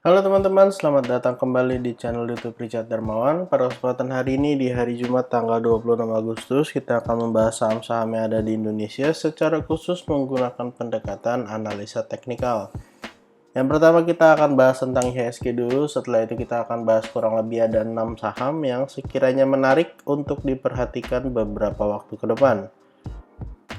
Halo teman-teman, selamat datang kembali di channel YouTube Richard Darmawan. Pada kesempatan hari ini di hari Jumat tanggal 26 Agustus, kita akan membahas saham-saham yang ada di Indonesia secara khusus menggunakan pendekatan analisa teknikal. Yang pertama kita akan bahas tentang IHSG dulu, setelah itu kita akan bahas kurang lebih ada 6 saham yang sekiranya menarik untuk diperhatikan beberapa waktu ke depan.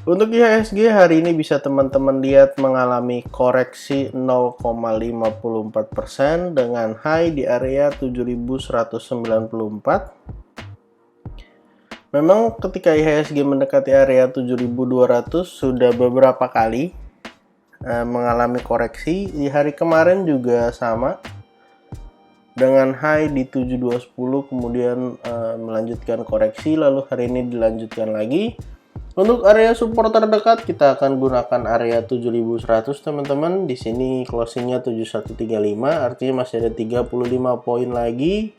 Untuk IHSG hari ini bisa teman-teman lihat mengalami koreksi 0,54% dengan high di area 7194. Memang ketika IHSG mendekati area 7200 sudah beberapa kali mengalami koreksi. Di hari kemarin juga sama dengan high di 7210 kemudian melanjutkan koreksi, lalu hari ini dilanjutkan lagi. Untuk area support terdekat kita akan gunakan area 7100 teman-teman. Di sini closingnya 7135, artinya masih ada 35 poin lagi.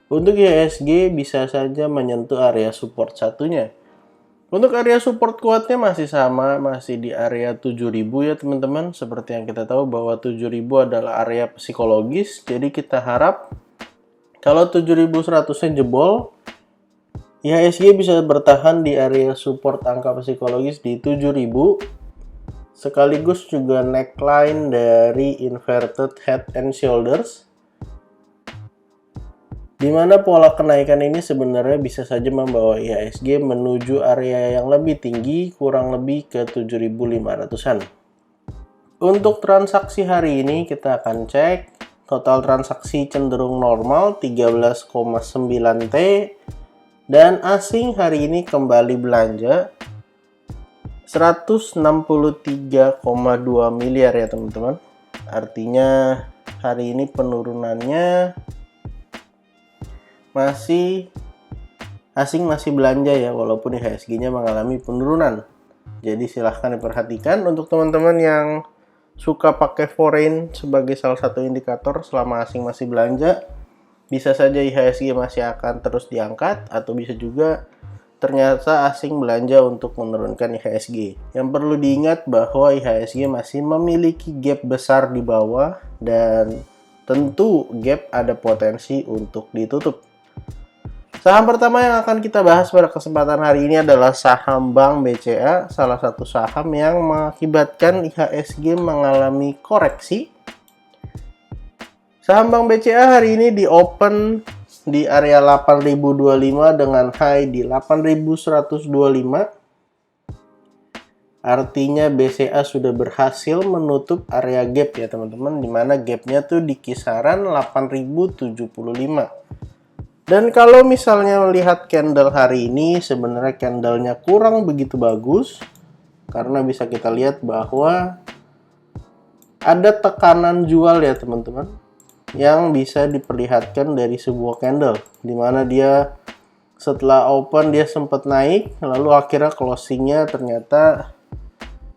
Untuk IHSG bisa saja menyentuh area support satunya. Untuk area support kuatnya masih sama, masih di area 7000 ya teman-teman. Seperti yang kita tahu bahwa 7000 adalah area psikologis. Jadi kita harap kalau 7100-nya jebol, IHSG bisa bertahan di area support angka psikologis di 7000, sekaligus juga neckline dari inverted head and shoulders, di mana pola kenaikan ini sebenarnya bisa saja membawa IHSG menuju area yang lebih tinggi, kurang lebih ke 7500-an. Untuk transaksi hari ini kita akan cek total transaksi cenderung normal 13,9 T. Dan asing hari ini kembali belanja 163,2 miliar ya teman-teman. Artinya hari ini penurunannya asing masih belanja ya, walaupun IHSG-nya mengalami penurunan. Jadi silahkan diperhatikan untuk teman-teman yang suka pakai foreign sebagai salah satu indikator selama asing masih belanja. Bisa saja IHSG masih akan terus diangkat, atau bisa juga ternyata asing belanja untuk menurunkan IHSG. Yang perlu diingat bahwa IHSG masih memiliki gap besar di bawah dan tentu gap ada potensi untuk ditutup. Saham pertama yang akan kita bahas pada kesempatan hari ini adalah saham Bank BCA, salah satu saham yang mengakibatkan IHSG mengalami koreksi. Saham Bank BCA hari ini di open di area 8025 dengan high di 8125. Artinya BCA sudah berhasil menutup area gap ya teman-teman, dimana gapnya tuh di kisaran 8075. Dan kalau misalnya melihat candle hari ini, sebenarnya candlenya kurang begitu bagus, karena bisa kita lihat bahwa ada tekanan jual ya teman-teman, yang bisa diperlihatkan dari sebuah candle, dimana dia setelah open dia sempat naik, lalu akhirnya closingnya ternyata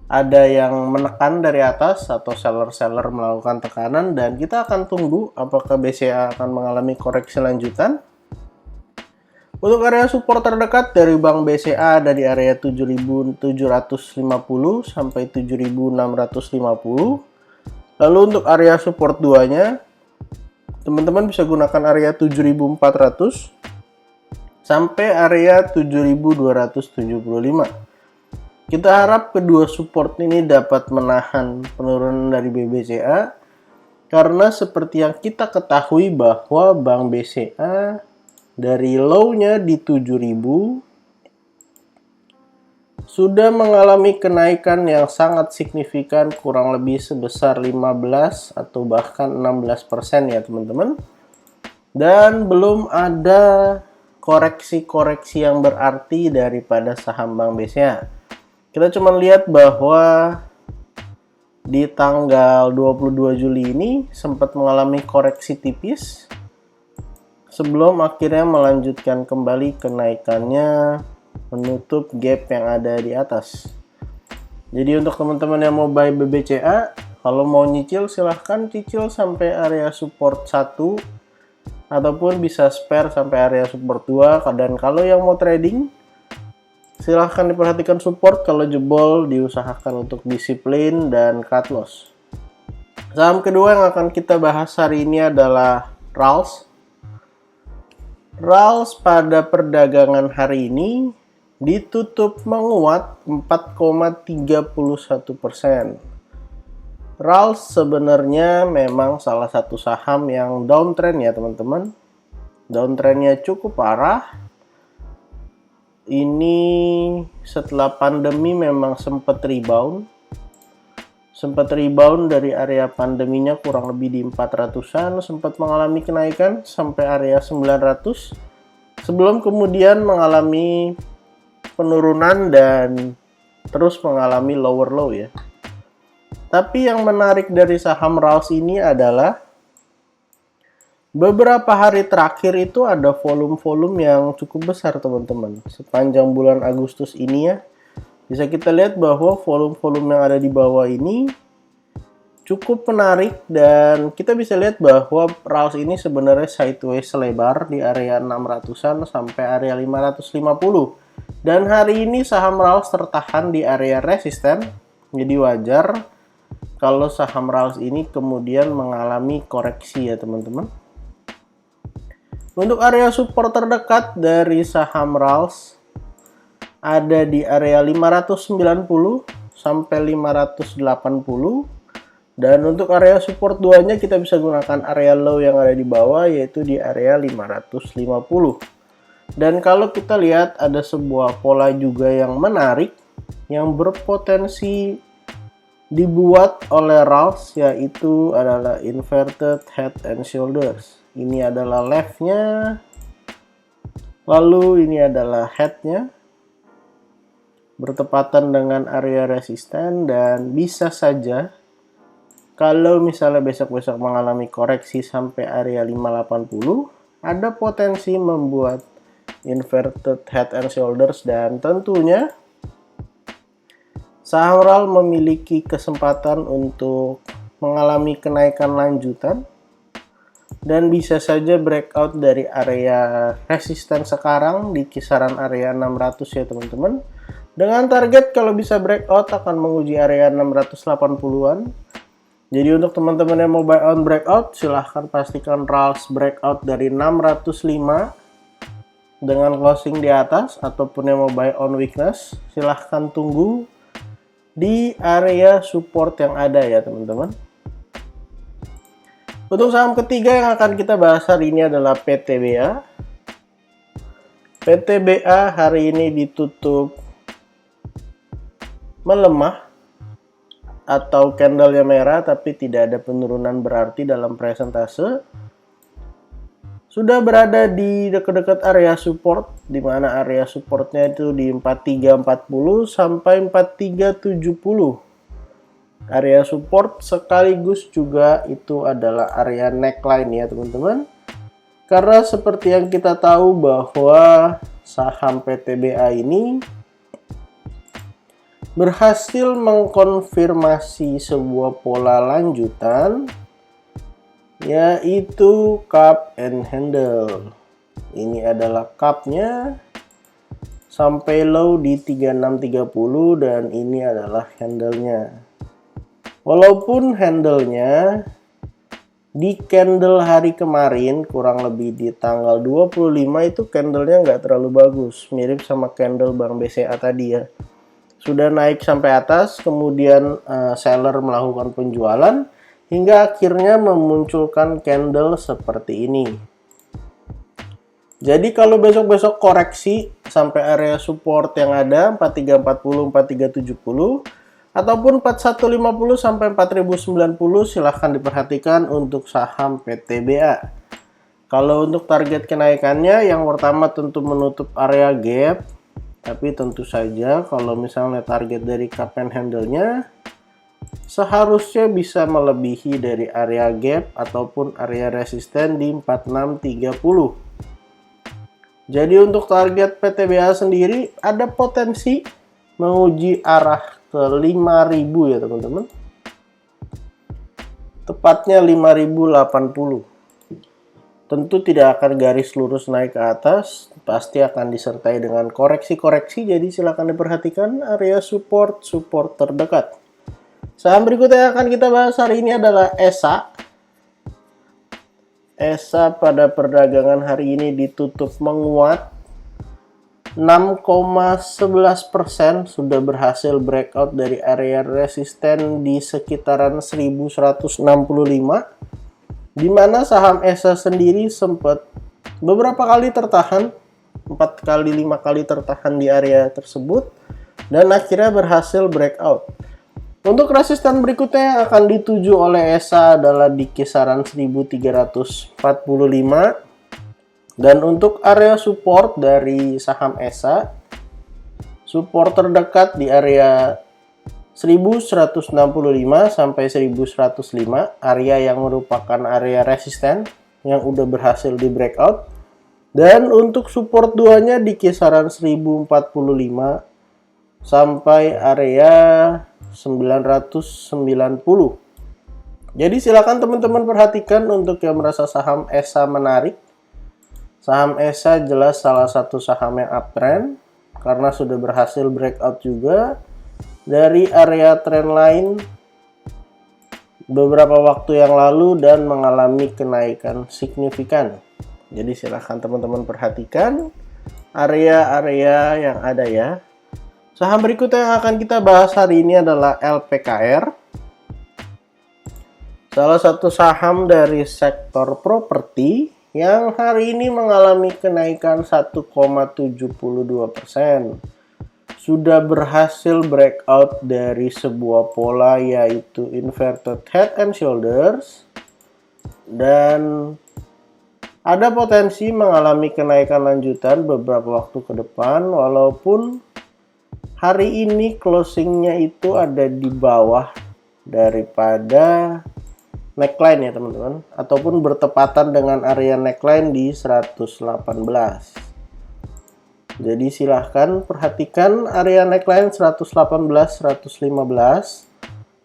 ada yang menekan dari atas atau seller-seller melakukan tekanan, dan kita akan tunggu apakah BCA akan mengalami koreksi lanjutan. Untuk area support terdekat dari Bank BCA ada di area 7750 sampai 7650. Lalu untuk area support 2-nya teman-teman bisa gunakan area 7400 sampai area 7275. Kita harap kedua support ini dapat menahan penurunan dari BBCA, karena seperti yang kita ketahui bahwa Bank BCA dari low-nya di 7000 sudah mengalami kenaikan yang sangat signifikan, kurang lebih sebesar 15 atau bahkan 16% ya teman-teman. Dan belum ada koreksi-koreksi yang berarti daripada saham Bank BCA. Kita cuma lihat bahwa di tanggal 22 Juli ini sempat mengalami koreksi tipis sebelum akhirnya melanjutkan kembali kenaikannya, menutup gap yang ada di atas. Jadi untuk teman-teman yang mau buy BBCA, kalau mau nyicil silahkan cicil sampai area support 1 ataupun bisa spare sampai area support 2. Dan kalau yang mau trading silahkan diperhatikan support, kalau jebol diusahakan untuk disiplin dan cut loss. Saham kedua yang akan kita bahas hari ini adalah RALS. RALS pada perdagangan hari ini ditutup menguat 4,31%. RALS sebenarnya memang salah satu saham yang downtrend ya teman-teman. Downtrendnya cukup parah. Ini setelah pandemi memang sempat rebound dari area pandeminya kurang lebih di 400-an, sempat mengalami kenaikan sampai area 900 sebelum kemudian mengalami penurunan dan terus mengalami lower low ya. Tapi yang menarik dari saham RALS ini adalah beberapa hari terakhir itu ada volume-volume yang cukup besar teman-teman. Sepanjang bulan Agustus ini ya, bisa kita lihat bahwa volume-volume yang ada di bawah ini cukup menarik dan kita bisa lihat bahwa RALS ini sebenarnya sideways selebar di area 600-an sampai area 550. Dan hari ini saham RALS tertahan di area resisten, jadi wajar kalau saham RALS ini kemudian mengalami koreksi ya teman-teman. Untuk area support terdekat dari saham RALS ada di area 590 sampai 580. Dan untuk area support 2-nya kita bisa gunakan area low yang ada di bawah yaitu di area 550. Dan kalau kita lihat ada sebuah pola juga yang menarik yang berpotensi dibuat oleh RALS, yaitu adalah inverted head and shoulders. Ini adalah left-nya, lalu ini adalah head-nya, bertepatan dengan area resisten, dan bisa saja kalau misalnya besok-besok mengalami koreksi sampai area 580, ada potensi membuat inverted head and shoulders, dan tentunya saham RALS memiliki kesempatan untuk mengalami kenaikan lanjutan dan bisa saja breakout dari area resisten sekarang di kisaran area 600 ya teman-teman. Dengan target kalau bisa breakout akan menguji area 680-an. Jadi untuk teman-teman yang mau buy on breakout, silahkan pastikan RALS breakout dari 605 dengan closing di atas, ataupun yang mau buy on weakness, silahkan tunggu di area support yang ada ya teman-teman. Untuk saham ketiga yang akan kita bahas hari ini adalah PTBA. PTBA hari ini ditutup melemah atau candlenya merah tapi tidak ada penurunan berarti dalam persentase. Sudah berada di dekat-dekat area support, di mana area supportnya itu di 4340 sampai 4370. Area support sekaligus juga itu adalah area neckline ya teman-teman. Karena seperti yang kita tahu bahwa saham PTBA ini berhasil mengkonfirmasi sebuah pola lanjutan, yaitu cup and handle. Ini adalah cupnya sampai low di 3630 dan ini adalah handle-nya. Walaupun handle-nya di candle hari kemarin kurang lebih di tanggal 25 itu candle-nya nggak terlalu bagus, mirip sama candle Bank BCA tadi ya. Sudah naik sampai atas, kemudian seller melakukan penjualan hingga akhirnya memunculkan candle seperti ini. Jadi kalau besok-besok koreksi sampai area support yang ada 4340, 4370 ataupun 4150 sampai 4090, silahkan diperhatikan untuk saham PTBA. Kalau untuk target kenaikannya, yang pertama tentu menutup area gap, tapi tentu saja kalau misalnya target dari cup and handle-nya seharusnya bisa melebihi dari area gap ataupun area resisten di 4630. Jadi untuk target PTBA sendiri ada potensi menguji arah ke 5000 ya teman-teman. Tepatnya 5080. Tentu tidak akan garis lurus naik ke atas, pasti akan disertai dengan koreksi-koreksi, jadi silakan diperhatikan area support terdekat. Saham berikutnya yang akan kita bahas hari ini adalah ESA. ESA pada perdagangan hari ini ditutup menguat 6,11%, sudah berhasil breakout dari area resisten di sekitaran 1165, di mana saham ESA sendiri sempat beberapa kali tertahan, 4 kali 5 kali tertahan di area tersebut dan akhirnya berhasil breakout. Untuk resisten berikutnya yang akan dituju oleh ESA adalah di kisaran 1345, dan untuk area support dari saham ESA, support terdekat di area 1165 sampai 1105, area yang merupakan area resisten yang udah berhasil di breakout. Dan untuk support duanya di kisaran 1045 sampai area 990. Jadi silakan teman-teman perhatikan untuk yang merasa saham ESA menarik. Saham ESA jelas salah satu saham yang uptrend karena sudah berhasil breakout juga dari area trendline beberapa waktu yang lalu dan mengalami kenaikan signifikan. Jadi silahkan teman-teman perhatikan area-area yang ada ya. Saham berikutnya yang akan kita bahas hari ini adalah LPKR. Salah satu saham dari sektor properti yang hari ini mengalami kenaikan 1,72%. Sudah berhasil breakout dari sebuah pola yaitu inverted head and shoulders dan ada potensi mengalami kenaikan lanjutan beberapa waktu ke depan, walaupun hari ini closingnya itu ada di bawah daripada neckline ya teman-teman, ataupun bertepatan dengan area neckline di 118. Jadi silahkan perhatikan area neckline 118, 115,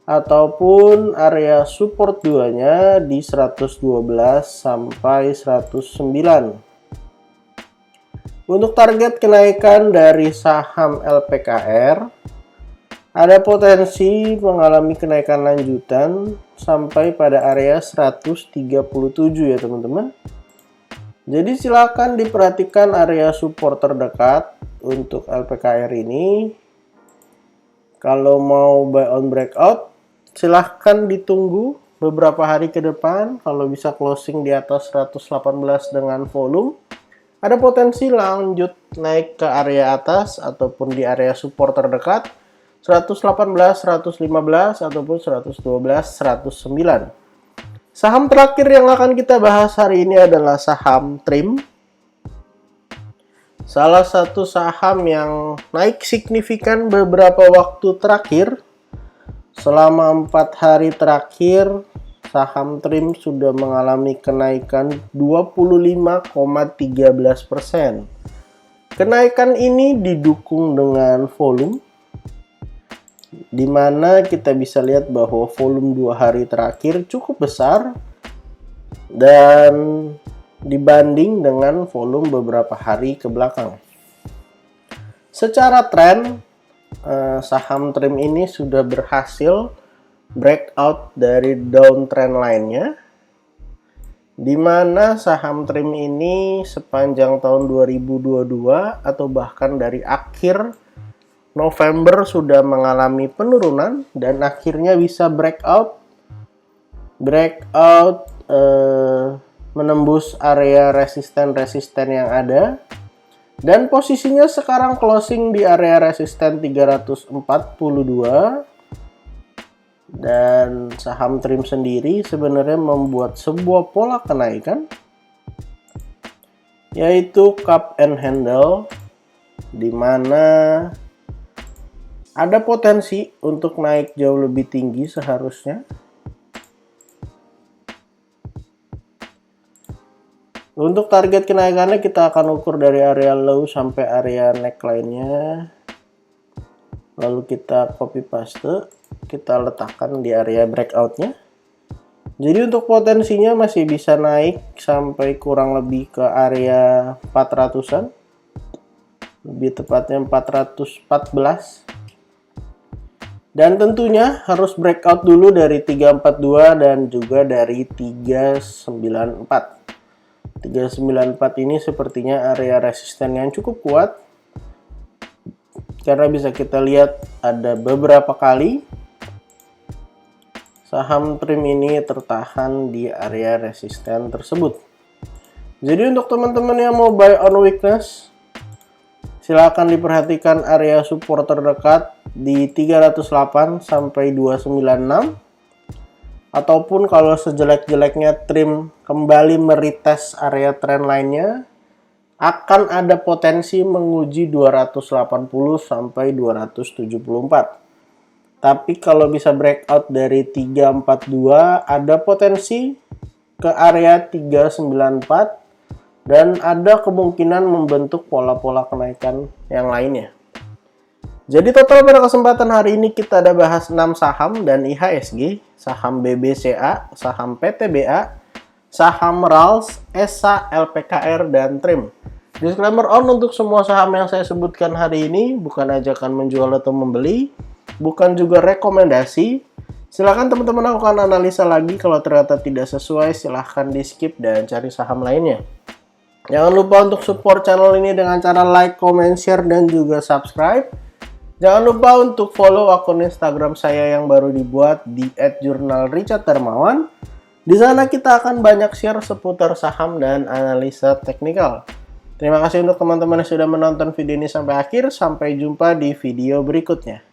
ataupun area support duanya di 112 sampai 109. Untuk target kenaikan dari saham LPKR, ada potensi mengalami kenaikan lanjutan sampai pada area 137 ya teman-teman. Jadi silakan diperhatikan area support terdekat untuk LPKR ini. Kalau mau buy on breakout, silahkan ditunggu beberapa hari ke depan. Kalau bisa closing di atas 118 dengan volume, ada potensi lanjut naik ke area atas ataupun di area support terdekat 118, 115 ataupun 112, 109. Saham terakhir yang akan kita bahas hari ini adalah saham TRIM. Salah satu saham yang naik signifikan beberapa waktu terakhir. Selama 4 hari terakhir, saham TRIM sudah mengalami kenaikan 25,13%. Kenaikan ini didukung dengan volume, di mana kita bisa lihat bahwa volume 2 hari terakhir cukup besar dan dibanding dengan volume beberapa hari ke belakang. Secara tren, saham TRIM ini sudah berhasil breakout dari downtrend lainnya, di mana saham TRIM ini sepanjang tahun 2022 atau bahkan dari akhir November sudah mengalami penurunan dan akhirnya bisa breakout menembus area resisten yang ada, dan posisinya sekarang closing di area resisten 342. Dan saham TRIM sendiri sebenarnya membuat sebuah pola kenaikan, yaitu cup and handle, di mana ada potensi untuk naik jauh lebih tinggi seharusnya. Untuk target kenaikannya kita akan ukur dari area low sampai area neckline-nya. Lalu kita copy paste, kita letakkan di area breakout-nya. Jadi untuk potensinya masih bisa naik sampai kurang lebih ke area 400-an. Lebih tepatnya 414. Dan tentunya harus breakout dulu dari 342 dan juga dari 394. 394 ini sepertinya area resisten yang cukup kuat. Karena bisa kita lihat ada beberapa kali saham Trim ini tertahan di area resisten tersebut. Jadi untuk teman-teman yang mau buy on weakness, silakan diperhatikan area support terdekat di 308 sampai 296. Ataupun kalau sejelek-jeleknya Trim kembali meretest area trend lainnya, akan ada potensi menguji 280 sampai 274. Tapi kalau bisa breakout dari 342, ada potensi ke area 394 dan ada kemungkinan membentuk pola-pola kenaikan yang lainnya. Jadi total pada kesempatan hari ini kita ada bahas 6 saham dan IHSG, saham BBCA, saham PTBA, saham RALS, ESA, LPKR, dan Trim. Disclaimer on untuk semua saham yang saya sebutkan hari ini, bukan ajakan menjual atau membeli, bukan juga rekomendasi. Silahkan teman-teman lakukan analisa lagi, kalau ternyata tidak sesuai silahkan di skip dan cari saham lainnya. Jangan lupa untuk support channel ini dengan cara like, comment, share, dan juga subscribe. Jangan lupa untuk follow akun Instagram saya yang baru dibuat di @jurnalricharddarmawan. Di sana kita akan banyak share seputar saham dan analisa teknikal. Terima kasih untuk teman-teman yang sudah menonton video ini sampai akhir. Sampai jumpa di video berikutnya.